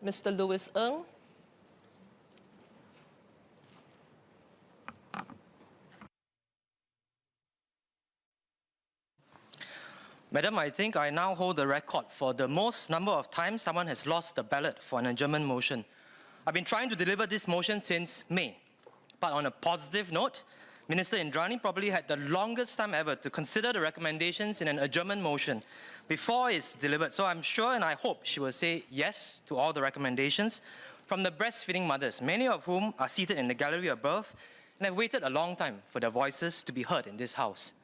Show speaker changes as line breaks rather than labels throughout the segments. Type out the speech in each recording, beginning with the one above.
Mr. Louis Ng.
Madam, I think I now hold the record for the most number of times someone has lost the ballot for an adjournment motion. I've been trying to deliver this motion since May. But on a positive note, Minister Indrani probably had the longest time ever to consider the recommendations in an adjournment motion before it's delivered. So I'm sure and I hope she will say yes to all the recommendations from the breastfeeding mothers, many of whom are seated in the gallery above and have waited a long time for their voices to be heard in this House.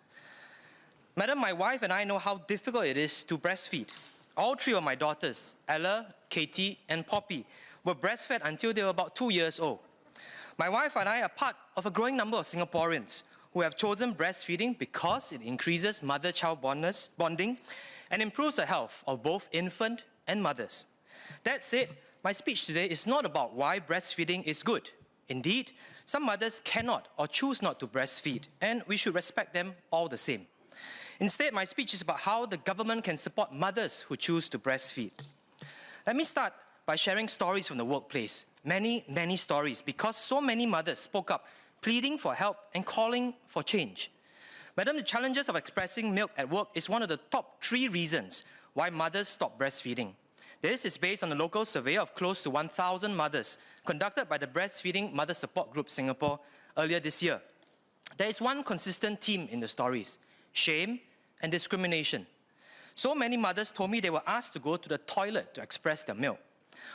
Madam, my wife and I know how difficult it is to breastfeed. All three of my daughters, Ella, Katie, and Poppy, were breastfed until they were about 2 years old. My wife and I are part of a growing number of Singaporeans who have chosen breastfeeding because it increases mother-child bonding and improves the health of both infant and mothers. That said, my speech today is not about why breastfeeding is good. Indeed, some mothers cannot or choose not to breastfeed, and we should respect them all the same. Instead, my speech is about how the government can support mothers who choose to breastfeed. Let me start by sharing stories from the workplace. Many stories, because so many mothers spoke up, pleading for help and calling for change. Madam, the challenges of expressing milk at work is one of the top 3 reasons why mothers stop breastfeeding. This is based on a local survey of close to 1,000 mothers conducted by the Breastfeeding Mother Support Group Singapore earlier this year. There is one consistent theme in the stories: shame and discrimination. So many mothers told me they were asked to go to the toilet to express their milk.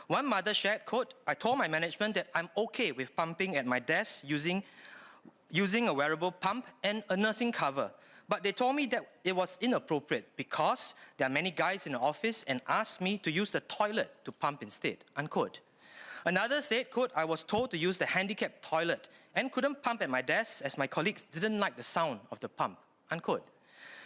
One mother shared, quote, "I told my management that I'm okay with pumping at my desk using a wearable pump and a nursing cover, but they told me that it was inappropriate because there are many guys in the office and asked me to use the toilet to pump instead," unquote. Another said, quote, "I was told to use the handicapped toilet and couldn't pump at my desk as my colleagues didn't like the sound of the pump," unquote.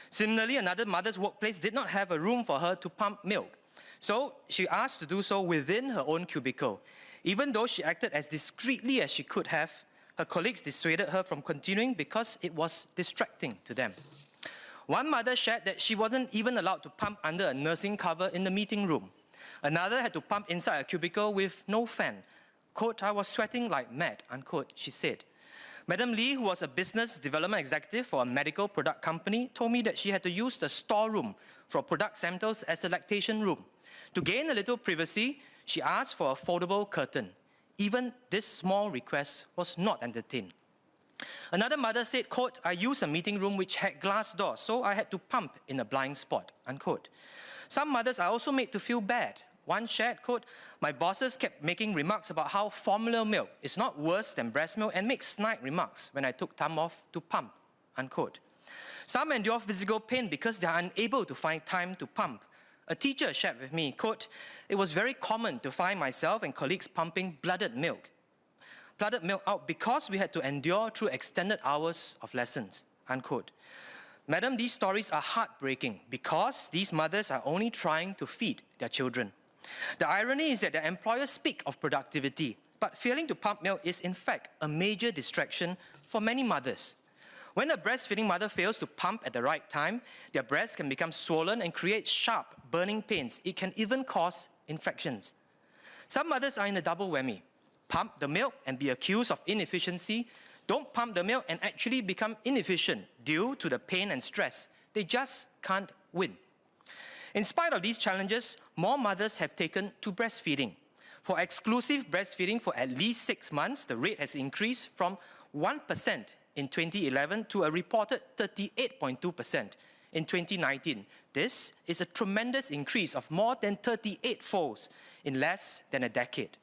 Similarly, another mother's workplace did not have a room for her to pump milk, so she asked to do so within her own cubicle. Even though she acted as discreetly as she could have, her colleagues dissuaded her from continuing because it was distracting to them. One mother shared that she wasn't even allowed to pump under a nursing cover in the meeting room. Another had to pump inside a cubicle with no fan. Quote, "I was sweating like mad," unquote, she said. Madam Lee, who was a business development executive for a medical product company, told me that she had to use the storeroom for product samples as a lactation room. To gain a little privacy, she asked for a foldable curtain. Even this small request was not entertained. Another mother said, quote, "I used a meeting room which had glass doors, so I had to pump in a blind spot," unquote. Some mothers are also made to feel bad. One shared, quote, "My bosses kept making remarks about how formula milk is not worse than breast milk and make snide remarks when I took time off to pump," unquote. Some endure physical pain because they are unable to find time to pump. A teacher shared with me, quote, "It was very common to find myself and colleagues pumping blooded milk out because we had to endure through extended hours of lessons," unquote. Madam, these stories are heartbreaking because these mothers are only trying to feed their children. The irony is that their employers speak of productivity, but failing to pump milk is in fact a major distraction for many mothers. When a breastfeeding mother fails to pump at the right time, their breast can become swollen and create sharp, burning pains. It can even cause infections. Some mothers are in a double whammy: pump the milk and be accused of inefficiency, don't pump the milk and actually become inefficient due to the pain and stress. They just can't win. In spite of these challenges, more mothers have taken to breastfeeding. For exclusive breastfeeding for at least 6 months, the rate has increased from 1% in 2011 to a reported 38.2% in 2019. This is a tremendous increase of more than 38-folds in less than a decade.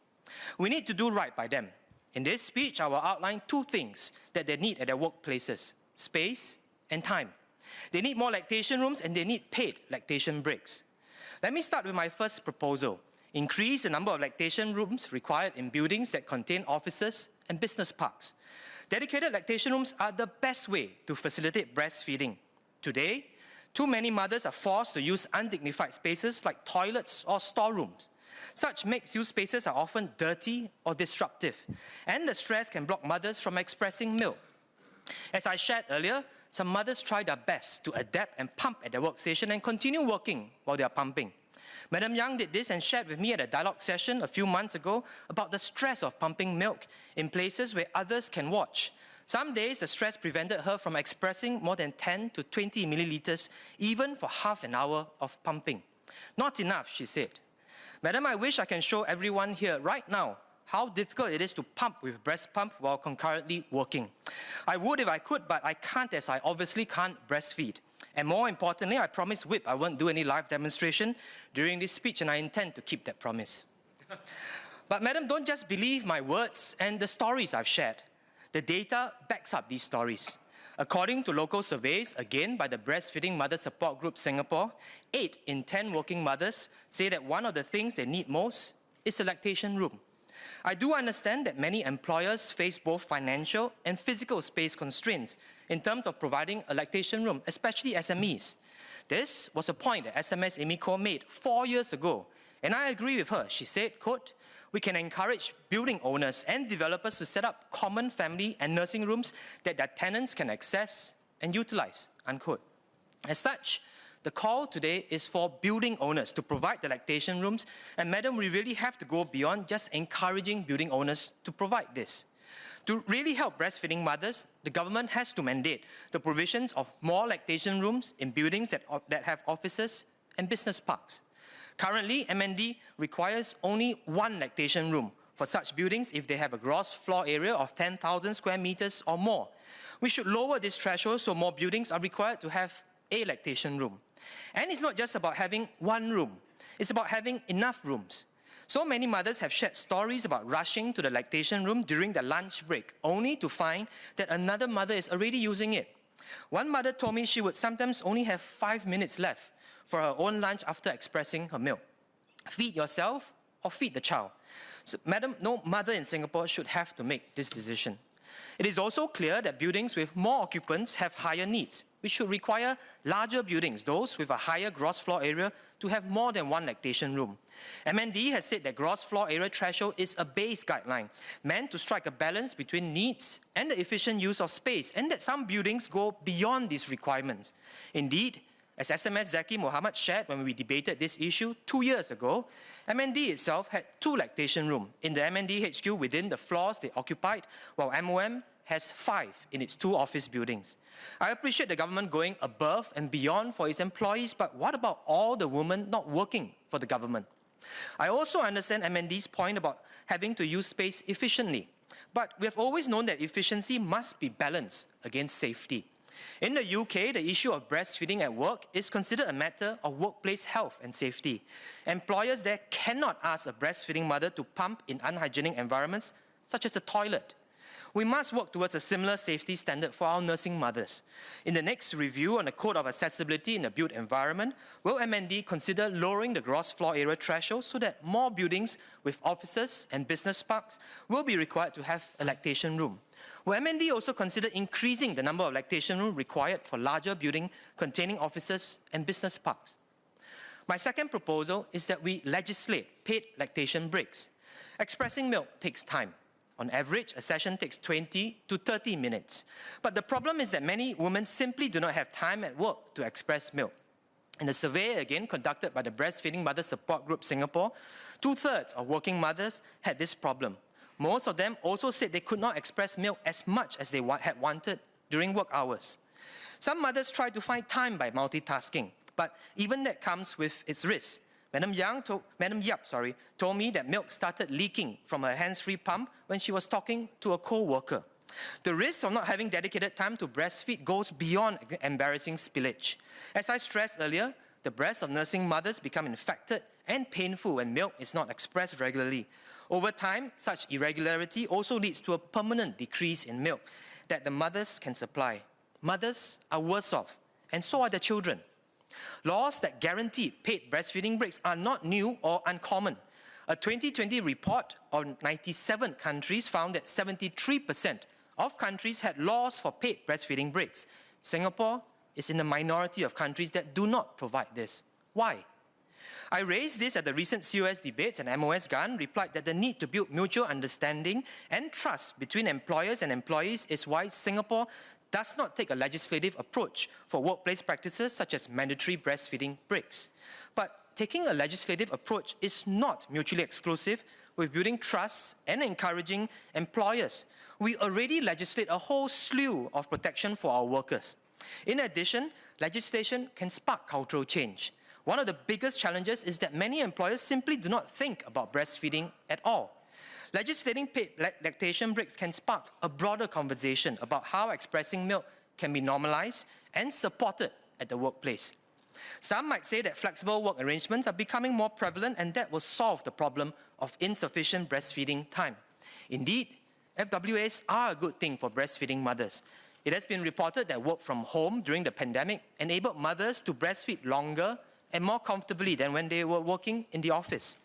We need to do right by them. In this speech, I will outline 2 things that they need at their workplaces: space and time. They need more lactation rooms and they need paid lactation breaks. Let me start with my first proposal: increase the number of lactation rooms required in buildings that contain offices and business parks. Dedicated lactation rooms are the best way to facilitate breastfeeding. Today, too many mothers are forced to use undignified spaces like toilets or storerooms. Such mixed-use spaces are often dirty or disruptive, and the stress can block mothers from expressing milk. As I shared earlier, some mothers try their best to adapt and pump at their workstation and continue working while they are pumping. Madam Yang did this and shared with me at a dialogue session a few months ago about the stress of pumping milk in places where others can watch. Some days, the stress prevented her from expressing more than 10 to 20 milliliters, even for half an hour of pumping. Not enough, she said. Madam, I wish I can show everyone here right now how difficult it is to pump with breast pump while concurrently working. I would if I could, but I can't, as I obviously can't breastfeed. And more importantly, I promised Whip I won't do any live demonstration during this speech, and I intend to keep that promise. But madam, don't just believe my words and the stories I've shared. The data backs up these stories. According to local surveys, again by the Breastfeeding Mother Support Group Singapore, 8 in 10 working mothers say that one of the things they need most is a lactation room. I do understand that many employers face both financial and physical space constraints in terms of providing a lactation room, especially SMEs. This was a point that SMS Amy Khor made 4 years ago, and I agree with her. She said, quote, "We can encourage building owners and developers to set up common family and nursing rooms that their tenants can access and utilize," unquote. As such, the call today is for building owners to provide the lactation rooms, and madam, we really have to go beyond just encouraging building owners to provide this. To really help breastfeeding mothers, the government has to mandate the provisions of more lactation rooms in buildings that have offices and business parks. Currently, MND requires only 1 lactation room for such buildings if they have a gross floor area of 10,000 square meters or more. We should lower this threshold so more buildings are required to have a lactation room. And it's not just about having 1 room, it's about having enough rooms. So many mothers have shared stories about rushing to the lactation room during their lunch break, only to find that another mother is already using it. One mother told me she would sometimes only have 5 minutes left for her own lunch after expressing her milk. Feed yourself or feed the child. So, madam, no mother in Singapore should have to make this decision. It is also clear that buildings with more occupants have higher needs. We should require larger buildings, those with a higher gross floor area, to have more than 1 lactation room. MND has said that gross floor area threshold is a base guideline meant to strike a balance between needs and the efficient use of space, and that some buildings go beyond these requirements. Indeed, as SMS Zaki Mohammed shared when we debated this issue 2 years ago, MND itself had 2 lactation rooms in the MND HQ within the floors they occupied, while MOM has 5 in its 2 office buildings. I appreciate the government going above and beyond for its employees, but what about all the women not working for the government? I also understand MND's point about having to use space efficiently, but we have always known that efficiency must be balanced against safety. In the UK, the issue of breastfeeding at work is considered a matter of workplace health and safety. Employers there cannot ask a breastfeeding mother to pump in unhygienic environments, such as the toilet. We must work towards a similar safety standard for our nursing mothers. In the next review on the Code of Accessibility in the Built Environment, will MND consider lowering the gross floor area threshold so that more buildings with offices and business parks will be required to have a lactation room? Will MND also consider increasing the number of lactation rooms required for larger buildings containing offices and business parks? My second proposal is that we legislate paid lactation breaks. Expressing milk takes time. On average, a session takes 20 to 30 minutes. But the problem is that many women simply do not have time at work to express milk. In a survey, again conducted by the Breastfeeding Mother Support Group Singapore, 2/3 of working mothers had this problem. Most of them also said they could not express milk as much as they had wanted during work hours. Some mothers try to find time by multitasking, but even that comes with its risks. Madam Yap told me that milk started leaking from her hands-free pump when she was talking to a co-worker. The risk of not having dedicated time to breastfeed goes beyond embarrassing spillage. As I stressed earlier, the breasts of nursing mothers become infected and painful when milk is not expressed regularly. Over time, such irregularity also leads to a permanent decrease in milk that the mothers can supply. Mothers are worse off, and so are their children. Laws that guarantee paid breastfeeding breaks are not new or uncommon. A 2020 report on 97 countries found that 73% of countries had laws for paid breastfeeding breaks. Singapore is in the minority of countries that do not provide this. Why? I raised this at the recent COS debates, and MOS Gan replied that the need to build mutual understanding and trust between employers and employees is why Singapore does not take a legislative approach for workplace practices such as mandatory breastfeeding breaks. But taking a legislative approach is not mutually exclusive with building trust and encouraging employers. We already legislate a whole slew of protection for our workers. In addition, legislation can spark cultural change. One of the biggest challenges is that many employers simply do not think about breastfeeding at all. Legislating paid lactation breaks can spark a broader conversation about how expressing milk can be normalized and supported at the workplace. Some might say that flexible work arrangements are becoming more prevalent and that will solve the problem of insufficient breastfeeding time. Indeed, FWAs are a good thing for breastfeeding mothers. It has been reported that work from home during the pandemic enabled mothers to breastfeed longer and more comfortably than when they were working in the office.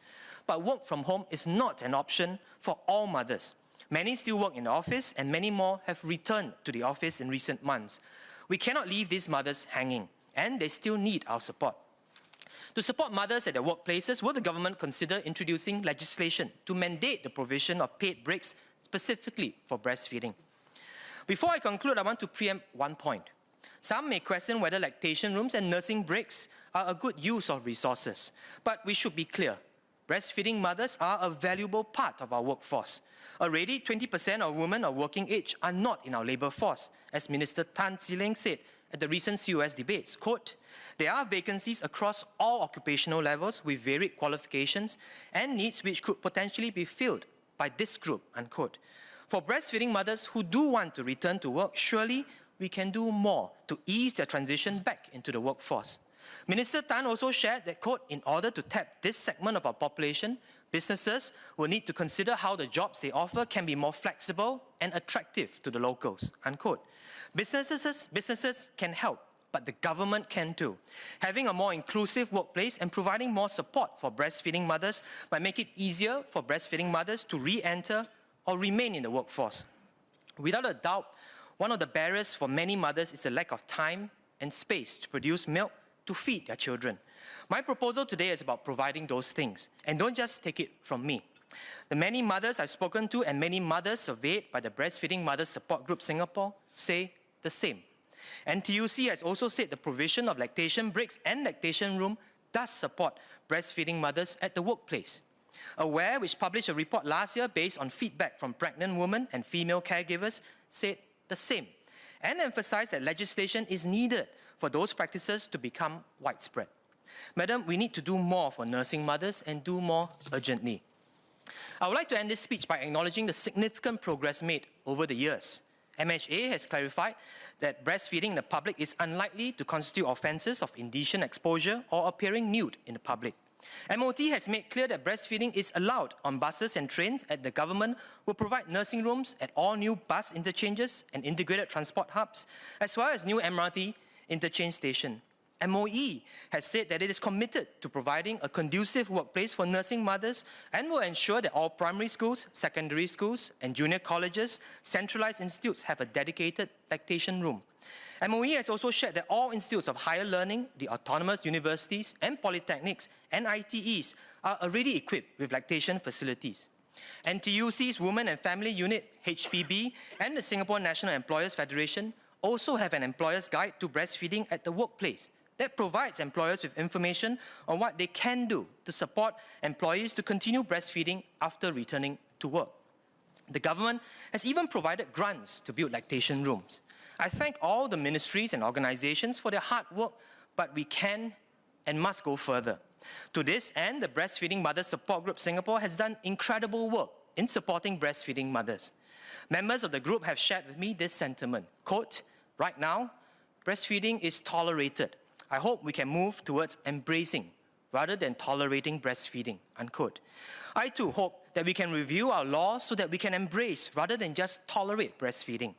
But work from home is not an option for all mothers. Many still work in the office and many more have returned to the office in recent months. We cannot leave these mothers hanging, and they still need our support. To support mothers at their workplaces, will the government consider introducing legislation to mandate the provision of paid breaks specifically for breastfeeding? Before I conclude, I want to preempt one point. Some may question whether lactation rooms and nursing breaks are a good use of resources. But we should be clear. Breastfeeding mothers are a valuable part of our workforce. Already, 20% of women of working age are not in our labour force, as Minister Tan See Leng said at the recent COS debates. Quote, there are vacancies across all occupational levels with varied qualifications and needs which could potentially be filled by this group, unquote. For breastfeeding mothers who do want to return to work, surely we can do more to ease their transition back into the workforce. Minister Tan also shared that, quote, in order to tap this segment of our population, businesses will need to consider how the jobs they offer can be more flexible and attractive to the locals, unquote. Businesses can help, but the government can too. Having a more inclusive workplace and providing more support for breastfeeding mothers might make it easier for breastfeeding mothers to re-enter or remain in the workforce. Without a doubt, one of the barriers for many mothers is the lack of time and space to produce milk to feed their children. My proposal today is about providing those things. And don't just take it from me. The many mothers I've spoken to and many mothers surveyed by the Breastfeeding Mothers Support Group Singapore say the same. NTUC has also said the provision of lactation breaks and lactation room does support breastfeeding mothers at the workplace. Aware, which published a report last year based on feedback from pregnant women and female caregivers, said the same and emphasized that legislation is needed for those practices to become widespread. Madam, we need to do more for nursing mothers and do more urgently. I would like to end this speech by acknowledging the significant progress made over the years. MHA has clarified that breastfeeding in the public is unlikely to constitute offences of indecent exposure or appearing nude in the public. MOT has made clear that breastfeeding is allowed on buses and trains, and the government will provide nursing rooms at all new bus interchanges and integrated transport hubs, as well as new MRT interchange station. MOE has said that it is committed to providing a conducive workplace for nursing mothers and will ensure that all primary schools, secondary schools, and junior colleges, centralized institutes have a dedicated lactation room. MOE has also shared that all institutes of higher learning, the autonomous universities and polytechnics and ITEs are already equipped with lactation facilities. NTUC's Women and Family Unit, HPB, and the Singapore National Employers Federation also have an employer's guide to breastfeeding at the workplace that provides employers with information on what they can do to support employees to continue breastfeeding after returning to work. The government has even provided grants to build lactation rooms. I thank all the ministries and organizations for their hard work, but we can and must go further. To this end, the Breastfeeding Mothers Support Group Singapore has done incredible work in supporting breastfeeding mothers. Members of the group have shared with me this sentiment, quote, right now, breastfeeding is tolerated. I hope we can move towards embracing rather than tolerating breastfeeding, unquote. I too hope that we can review our laws so that we can embrace rather than just tolerate breastfeeding.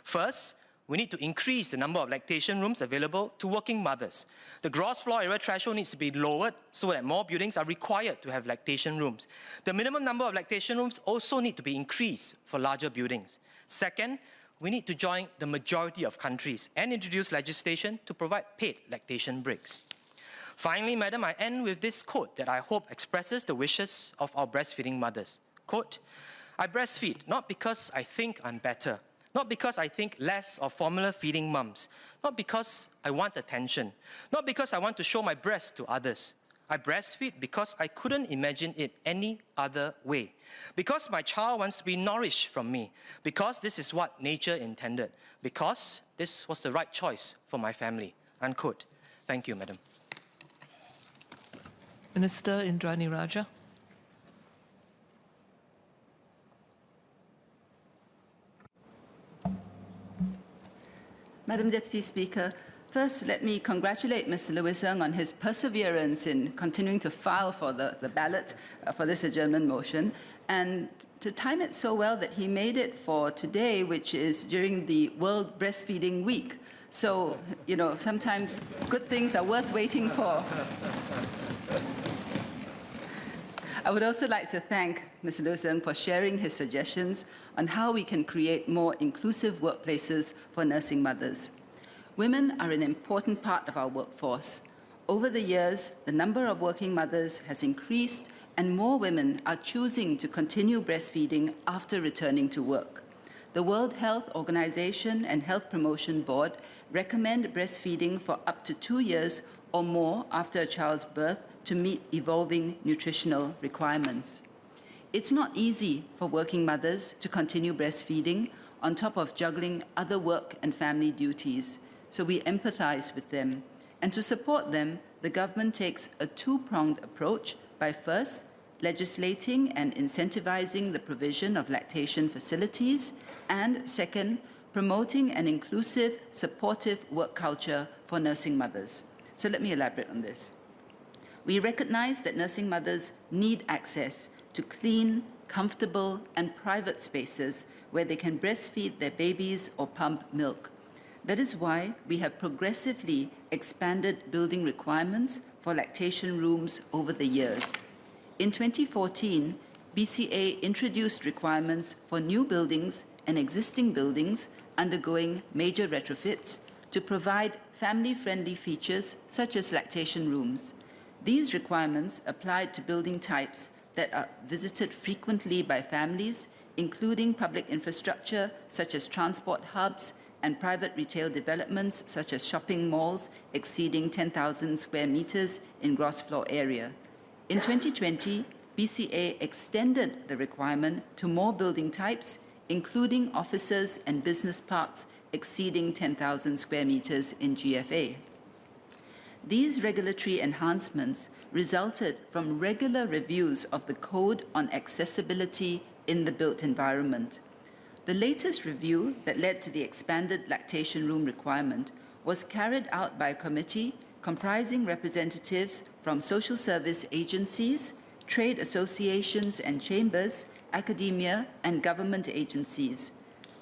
First, we need to increase the number of lactation rooms available to working mothers. The gross floor area threshold needs to be lowered so that more buildings are required to have lactation rooms. The minimum number of lactation rooms also need to be increased for larger buildings. Second, we need to join the majority of countries and introduce legislation to provide paid lactation breaks. Finally, Madam, I end with this quote that I hope expresses the wishes of our breastfeeding mothers. Quote, I breastfeed not because I think I'm better, not because I think less of formula-feeding mums, not because I want attention, not because I want to show my breast to others. I breastfeed because I couldn't imagine it any other way. Because my child wants to be nourished from me. Because this is what nature intended. Because this was the right choice for my family." Unquote. Thank you, Madam.
Minister Indrani Raja.
Madam Deputy Speaker, first let me congratulate Mr. Lewis Ng on his perseverance in continuing to file for the ballot for this adjournment motion, and to time it so well that he made it for today, which is during the World Breastfeeding Week. So, you know, sometimes good things are worth waiting for. I would also like to thank Mr. Lewis Ng for sharing his suggestions on how we can create more inclusive workplaces for nursing mothers. Women are an important part of our workforce. Over the years, the number of working mothers has increased, and more women are choosing to continue breastfeeding after returning to work. The World Health Organization and Health Promotion Board recommend breastfeeding for up to 2 years or more after a child's birth to meet evolving nutritional requirements. It's not easy for working mothers to continue breastfeeding on top of juggling other work and family duties, so we empathize with them. And to support them, the government takes a two-pronged approach by first legislating and incentivizing the provision of lactation facilities, and second, promoting an inclusive, supportive work culture for nursing mothers. So let me elaborate on this. We recognize that nursing mothers need access to clean, comfortable, and private spaces where they can breastfeed their babies or pump milk. That is why we have progressively expanded building requirements for lactation rooms over the years. In 2014, BCA introduced requirements for new buildings and existing buildings undergoing major retrofits to provide family-friendly features such as lactation rooms. These requirements applied to building types that are visited frequently by families, including public infrastructure such as transport hubs and private retail developments such as shopping malls exceeding 10,000 square meters in gross floor area. In 2020, BCA extended the requirement to more building types, including offices and business parks exceeding 10,000 square meters in GFA. These regulatory enhancements resulted from regular reviews of the Code on Accessibility in the Built Environment. The latest review that led to the expanded lactation room requirement was carried out by a committee comprising representatives from social service agencies, trade associations and chambers, academia, and government agencies.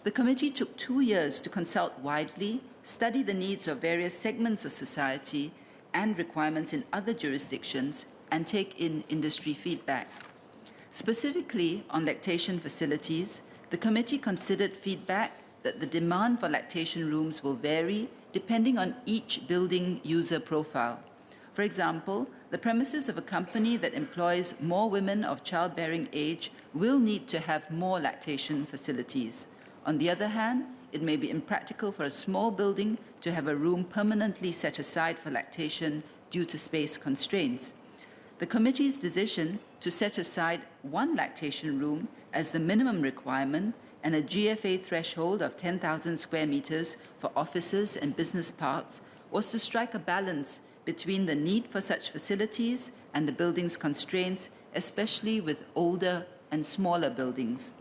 The committee took 2 years to consult widely, study the needs of various segments of society and requirements in other jurisdictions, and take in industry feedback. Specifically on lactation facilities, the committee considered feedback that the demand for lactation rooms will vary depending on each building user profile. For example, the premises of a company that employs more women of childbearing age will need to have more lactation facilities. On the other hand, it may be impractical for a small building to have a room permanently set aside for lactation due to space constraints. The committee's decision to set aside one lactation room as the minimum requirement and a GFA threshold of 10,000 square meters for offices and business parks was to strike a balance between the need for such facilities and the building's constraints, especially with older and smaller buildings.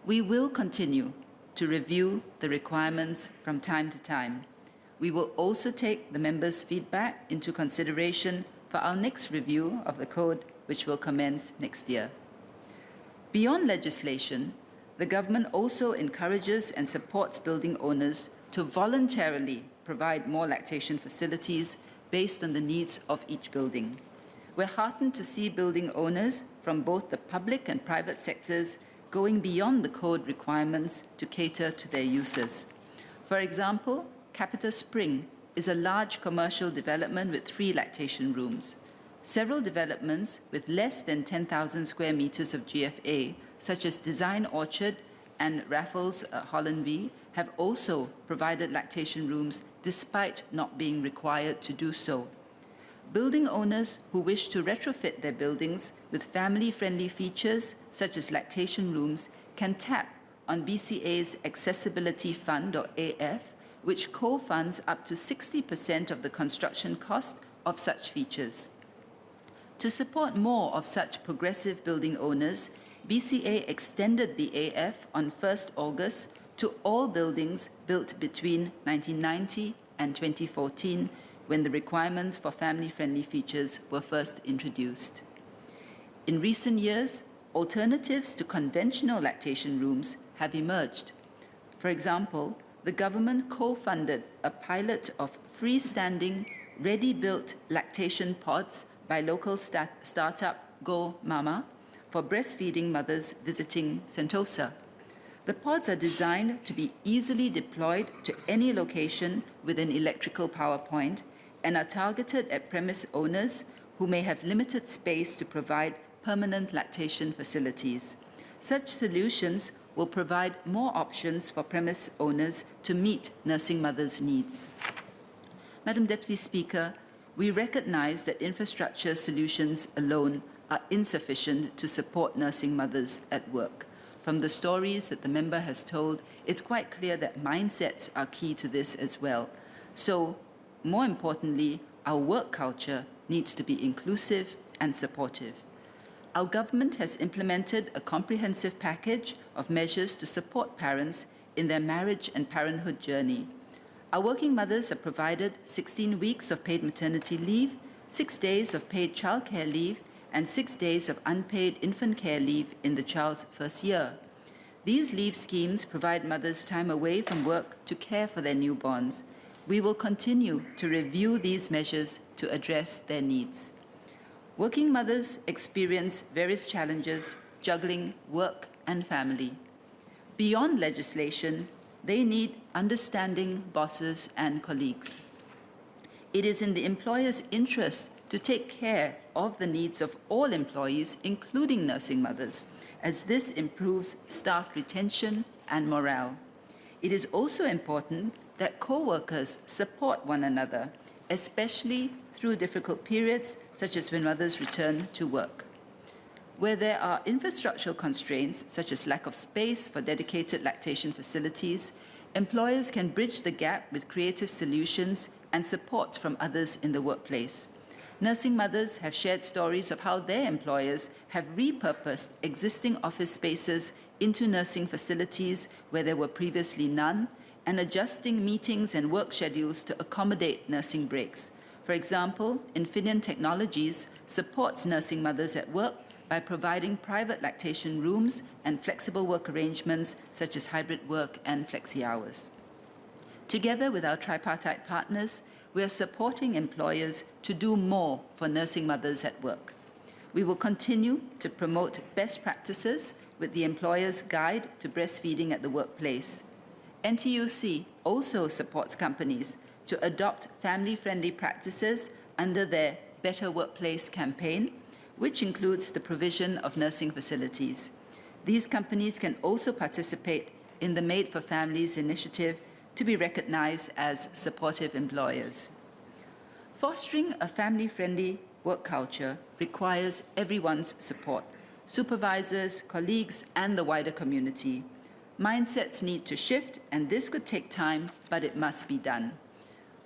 We will continue to review the requirements from time to time. We will also take the members' feedback into consideration for our next review of the code, which will commence next year. Beyond legislation, the government also encourages and supports building owners to voluntarily provide more lactation facilities based on the needs of each building. We're heartened to see building owners from both the public and private sectors going beyond the code requirements to cater to their users. For example, Capita Spring is a large commercial development with 3 lactation rooms. Several developments with less than 10,000 square meters of GFA, such as Design Orchard and Raffles Hollandby, have also provided lactation rooms despite not being required to do so. Building owners who wish to retrofit their buildings with family-friendly features, such as lactation rooms, can tap on BCA's Accessibility Fund, or AF, which co-funds up to 60% of the construction cost of such features. To support more of such progressive building owners, BCA extended the AF on 1st August to all buildings built between 1990 and 2014, when the requirements for family-friendly features were first introduced. In recent years, alternatives to conventional lactation rooms have emerged. For example, the government co-funded a pilot of freestanding, ready-built lactation pods by local startup Go Mama for breastfeeding mothers visiting Sentosa. The pods are designed to be easily deployed to any location with an electrical power point and are targeted at premise owners who may have limited space to provide permanent lactation facilities. Such solutions will provide more options for premise owners to meet nursing mothers' needs. Madam Deputy Speaker, we recognize that infrastructure solutions alone are insufficient to support nursing mothers at work. From the stories that the member has told, it's quite clear that mindsets are key to this as well. So, more importantly, our work culture needs to be inclusive and supportive. Our government has implemented a comprehensive package of measures to support parents in their marriage and parenthood journey. Our working mothers are provided 16 weeks of paid maternity leave, 6 days of paid childcare leave, and 6 days of unpaid infant care leave in the child's first year. These leave schemes provide mothers time away from work to care for their newborns. We will continue to review these measures to address their needs. Working mothers experience various challenges juggling work and family. Beyond legislation, they need understanding bosses and colleagues. It is in the employer's interest to take care of the needs of all employees, including nursing mothers, as this improves staff retention and morale. It is also important that co-workers support one another, especially through difficult periods, such as when mothers return to work. Where there are infrastructural constraints, such as lack of space for dedicated lactation facilities, employers can bridge the gap with creative solutions and support from others in the workplace. Nursing mothers have shared stories of how their employers have repurposed existing office spaces into nursing facilities where there were previously none, and adjusting meetings and work schedules to accommodate nursing breaks. For example, Infineon Technologies supports nursing mothers at work by providing private lactation rooms and flexible work arrangements such as hybrid work and flexi hours. Together with our tripartite partners, we are supporting employers to do more for nursing mothers at work. We will continue to promote best practices with the Employer's Guide to Breastfeeding at the Workplace. NTUC also supports companies to adopt family-friendly practices under their Better Workplace campaign, which includes the provision of nursing facilities. These companies can also participate in the Made for Families initiative to be recognized as supportive employers. Fostering a family-friendly work culture requires everyone's support: supervisors, colleagues, and the wider community. Mindsets need to shift, and this could take time, but it must be done.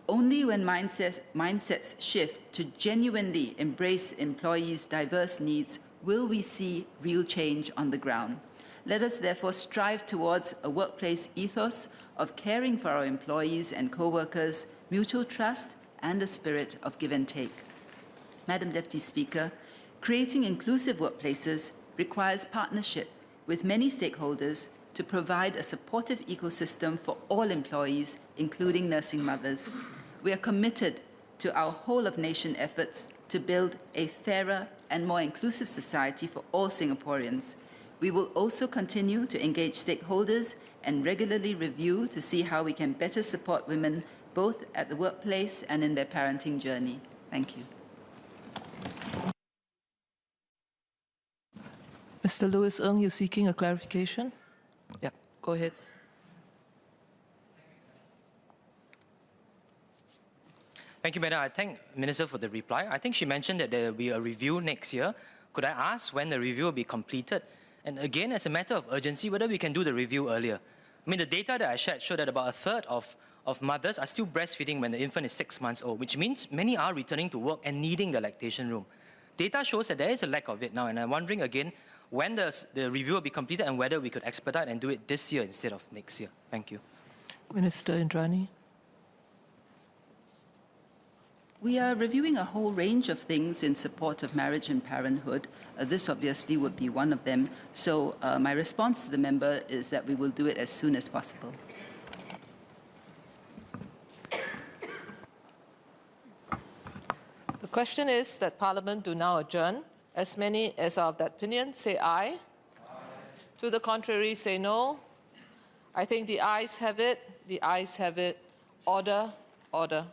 Only when mindsets shift to genuinely embrace employees' diverse needs will we see real change on the ground. Let us therefore strive towards a workplace ethos of caring for our employees and co-workers, mutual trust, and a spirit of give and take. Madam Deputy Speaker, creating inclusive workplaces requires partnership with many stakeholders to provide a supportive ecosystem for all employees, including nursing mothers. We are committed to our whole-of-nation efforts to build a fairer and more inclusive society for all Singaporeans. We will also continue to engage stakeholders and regularly review to see how we can better support women both at the workplace and in their parenting journey. Thank you.
Mr. Louis Ng, you're seeking a clarification? Yeah, go ahead.
Thank you, Madam. I thank Minister for the reply. I think she mentioned that there will be a review next year. Could I ask when the review will be completed? And again, as a matter of urgency, whether we can do the review earlier. I mean, the data that I shared showed that about a third of mothers are still breastfeeding when the infant is 6 months old, which means many are returning to work and needing the lactation room. Data shows that there is a lack of it now, and I'm wondering again when the review will be completed and whether we could expedite and do it this year instead of next year. Thank you.
Minister Indrani.
We are reviewing a whole range of things in support of marriage and parenthood. This obviously would be one of them. So my response to the member is that we will do it as soon as possible.
The question is that Parliament do now adjourn. As many as are of that opinion, say aye. Aye. To the contrary, say no. I think the ayes have it. The ayes have it. Order, order.